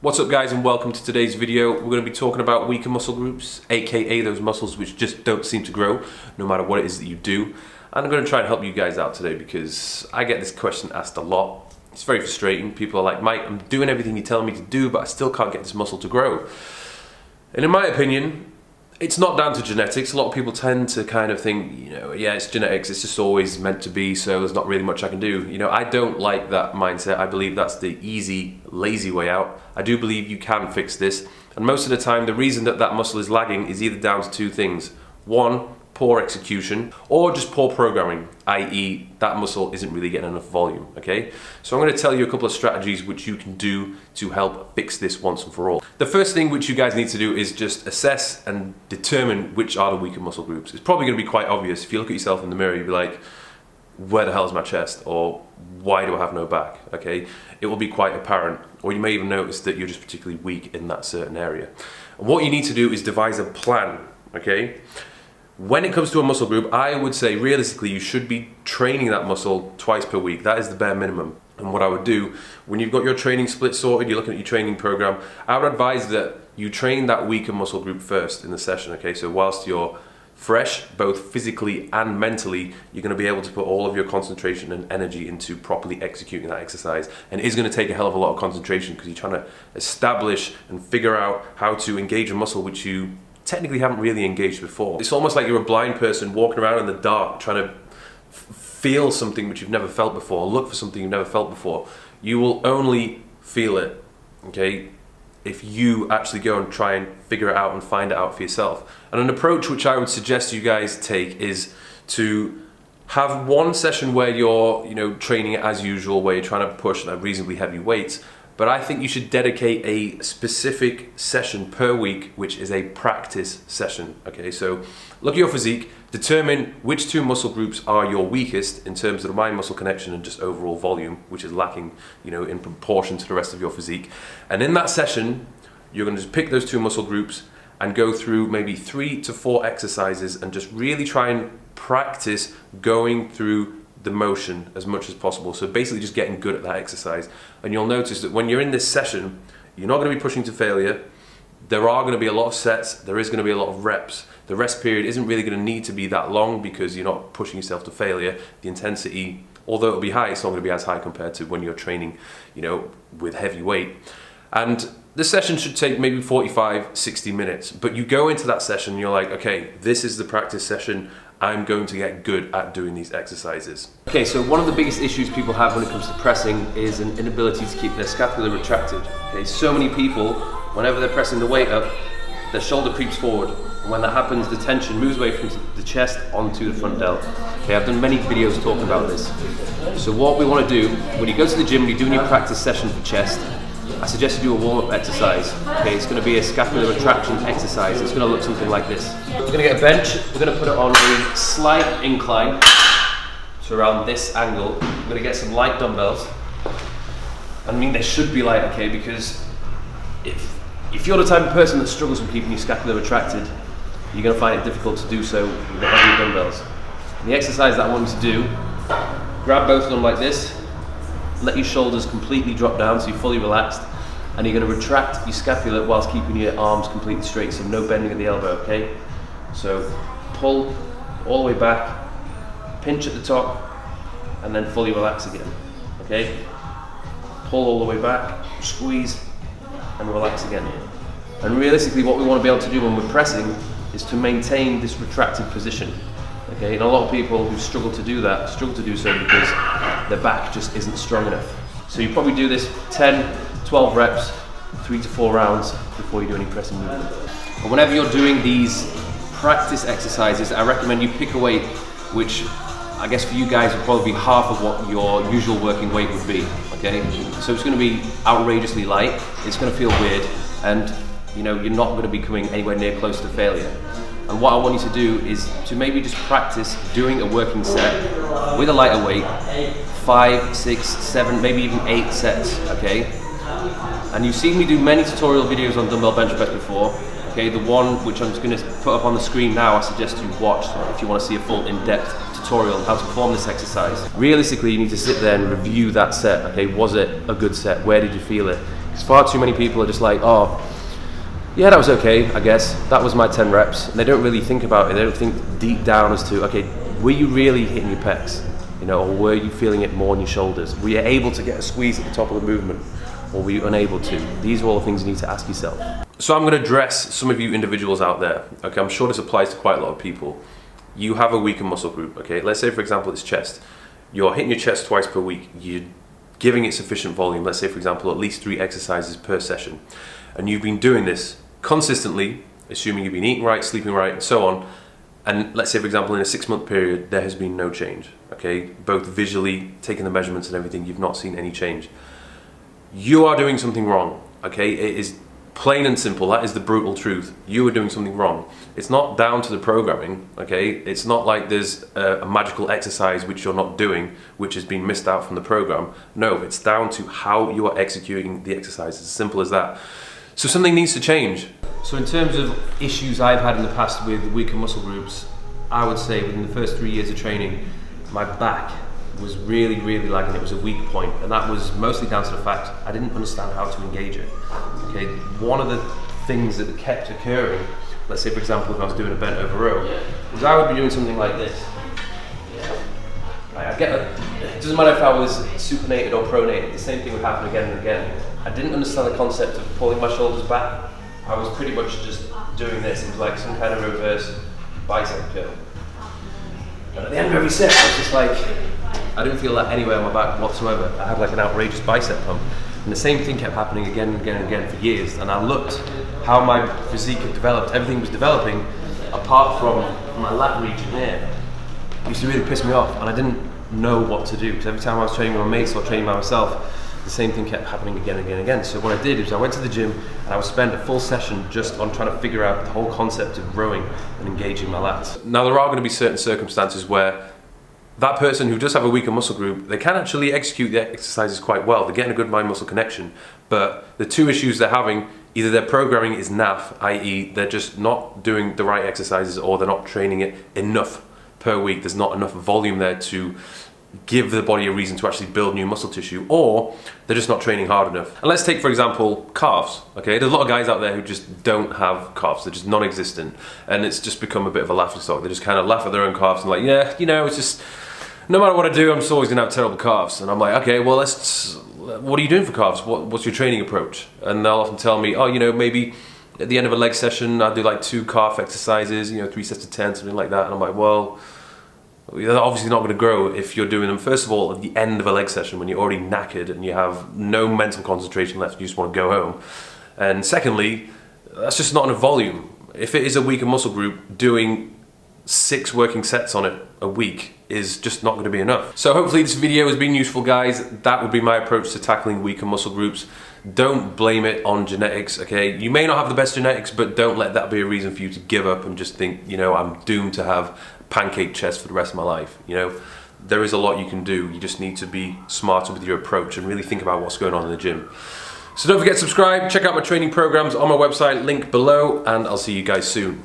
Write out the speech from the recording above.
What's up guys, and welcome to today's video. We're going to be talking about weaker muscle groups, aka those muscles which just don't seem to grow no matter what it is that you do. And I'm going to try and help you guys out today because I get this question asked a lot. It's very frustrating. People are like, Mike, I'm doing everything you're telling me to do, but I still can't get this muscle to grow. And in my opinion, it's not down to genetics. A lot of people tend to kind of think, yeah, it's genetics, it's just always meant to be, so there's not really much I can do. I don't like that mindset. I believe that's the easy, lazy way out. I do believe you can fix this. And most of the time, the reason that that muscle is lagging is either down to two things. One, poor execution, or just poor programming, i.e. that muscle isn't really getting enough volume, okay? So I'm going to tell you a couple of strategies which you can do to help fix this once and for all. The first thing which you guys need to do is just assess and determine which are the weaker muscle groups. It's probably going to be quite obvious. If you look at yourself in the mirror, you'll be like, where the hell is my chest? Or why do I have no back? Okay, it will be quite apparent, or you may even notice that you're just particularly weak in that certain area. And what you need to do is devise a plan, okay? When it comes to a muscle group, I would say realistically you should be training that muscle twice per week. That is the bare minimum. And what I would do, when you've got your training split sorted, you're looking at your training program, I would advise that you train that weaker muscle group first in the session, okay? So whilst you're fresh, both physically and mentally, you're going to be able to put all of your concentration and energy into properly executing that exercise. And it is going to take a hell of a lot of concentration because you're trying to establish and figure out how to engage a muscle which you technically haven't really engaged before. It's almost like you're a blind person walking around in the dark trying to feel something which you've never felt before, look for something you've never felt before. You will only feel it, okay, if you actually go and try and figure it out and find it out for yourself. And an approach which I would suggest you guys take is to have one session where you're training it as usual, where you're trying to push a reasonably heavy weights. But I think you should dedicate a specific session per week, which is a practice session, okay? So look at your physique, determine which two muscle groups are your weakest in terms of the mind-muscle connection and just overall volume, which is lacking, in proportion to the rest of your physique. And in that session, you're gonna just pick those two muscle groups and go through maybe 3 to 4 exercises and just really try and practice going through the motion as much as possible. So basically just getting good at that exercise. And you'll notice that when you're in this session, you're not going to be pushing to failure. There are going to be a lot of sets, there is going to be a lot of reps. The rest period isn't really going to need to be that long because you're not pushing yourself to failure. The intensity, although it'll be high, it's not going to be as high compared to when you're training, with heavy weight. And the session should take maybe 45, 60 minutes. But you go into that session and you're like, okay, this is the practice session. I'm going to get good at doing these exercises. Okay, so one of the biggest issues people have when it comes to pressing is an inability to keep their scapula retracted. Okay, so many people, whenever they're pressing the weight up, their shoulder creeps forward. And when that happens, the tension moves away from the chest onto the front delt. Okay, I've done many videos talking about this. So what we want to do, when you go to the gym and you're doing your practice session for chest, I suggest you do a warm-up exercise. Okay, it's going to be a scapular retraction exercise. It's going to look something like this. We're going to get a bench. We're going to put it on a slight incline, so around this angle. We're going to get some light dumbbells. I mean, they should be light, okay, because if you're the type of person that struggles with keeping your scapula retracted, you're going to find it difficult to do so with the heavy dumbbells. And the exercise that I want you to do, grab both of them like this. Let your shoulders completely drop down so you're fully relaxed, and you're going to retract your scapula whilst keeping your arms completely straight, so no bending at the elbow, okay? So pull all the way back, pinch at the top, and then fully relax again, okay? Pull all the way back, squeeze, and relax again. And realistically what we want to be able to do when we're pressing is to maintain this retracted position. Okay, and a lot of people who struggle to do that, struggle to do so because their back just isn't strong enough. So you probably do this 10, 12 reps, 3 to 4 rounds before you do any pressing movement. But whenever you're doing these practice exercises, I recommend you pick a weight which I guess for you guys would probably be half of what your usual working weight would be, okay? So it's going to be outrageously light, it's going to feel weird, and you're not going to be coming anywhere near close to failure. And what I want you to do is to maybe just practice doing a working set with a lighter weight, 5, 6, 7, maybe even 8 sets, okay? And you've seen me do many tutorial videos on dumbbell bench press before, okay? The one which I'm just going to put up on the screen now, I suggest you watch if you want to see a full in-depth tutorial on how to perform this exercise. Realistically, you need to sit there and review that set, okay? Was it a good set? Where did you feel it? Because far too many people are just like, oh, yeah, that was okay, I guess. That was my 10 reps. And they don't really think about it. They don't think deep down as to, okay, were you really hitting your pecs? You know, or were you feeling it more in your shoulders? Were you able to get a squeeze at the top of the movement? Or were you unable to? These are all the things you need to ask yourself. So I'm going to address some of you individuals out there. Okay, I'm sure this applies to quite a lot of people. You have a weaker muscle group, okay? Let's say, for example, it's chest. You're hitting your chest twice per week. You're giving it sufficient volume. Let's say, for example, at least 3 exercises per session. And you've been doing this consistently, assuming you've been eating right, sleeping right, and so on. And let's say, for example, in a 6-month period, there has been no change, okay? Both visually, taking the measurements and everything, you've not seen any change. You are doing something wrong, okay? It is plain and simple. That is the brutal truth. You are doing something wrong. It's not down to the programming, okay? It's not like there's a magical exercise which you're not doing, which has been missed out from the program. No, it's down to how you are executing the exercise. It's as simple as that. So something needs to change. So in terms of issues I've had in the past with weaker muscle groups, I would say within the first 3 years of training, my back was really lagging. It was a weak point, and that was mostly down to the fact I didn't understand how to engage it. Okay, one of the things that kept occurring, let's say for example if I was doing a bent over row, was I would be doing something like this. Right, it doesn't matter if I was supinated or pronated, the same thing would happen again and again. I didn't understand the concept of pulling my shoulders back. I was pretty much just doing this. It was like some kind of reverse bicep curl. And at the end of every set, I was just like, I didn't feel that anywhere on my back whatsoever. I had like an outrageous bicep pump. And the same thing kept happening again and again and again for years. And I looked how my physique had developed. Everything was developing apart from my lat region here. It used to really piss me off, and I didn't know what to do. Because every time I was training with my mates or training by myself, the same thing kept happening again and again and again. So what I did is I went to the gym and I would spend a full session just on trying to figure out the whole concept of rowing and engaging my lats. Now there are going to be certain circumstances where that person who does have a weaker muscle group, they can actually execute the exercises quite well. They're getting a good mind-muscle connection, but the two issues they're having, either their programming is naff, i.e. they're just not doing the right exercises, or they're not training it enough per week. There's not enough volume there to give the body a reason to actually build new muscle tissue, or they're just not training hard enough. And let's take, for example, calves, okay? There's a lot of guys out there who just don't have calves. They're just non-existent, and it's just become a bit of a laughing stock. They just kind of laugh at their own calves and like, yeah, you know, it's just, no matter what I do, I'm just always gonna have terrible calves. And I'm like, okay, well, what are you doing for calves? What's your training approach? And they'll often tell me, oh, you know, maybe at the end of a leg session, I'll do like 2 calf exercises, you know, 3 sets of 10, something like that. And I'm like, well, they're obviously not going to grow if you're doing them, first of all, at the end of a leg session when you're already knackered and you have no mental concentration left, you just want to go home. And secondly, that's just not enough volume. If it is a weaker muscle group, doing 6 working sets on it a week is just not going to be enough. So hopefully this video has been useful, guys. That would be my approach to tackling weaker muscle groups. Don't blame it on genetics, okay? You may not have the best genetics, but don't let that be a reason for you to give up and just think, you know, I'm doomed to have pancake chest for the rest of my life. You know, there is a lot you can do. You just need to be smarter with your approach and really think about what's going on in the gym. So don't forget to subscribe, check out my training programs on my website, link below, and I'll see you guys soon.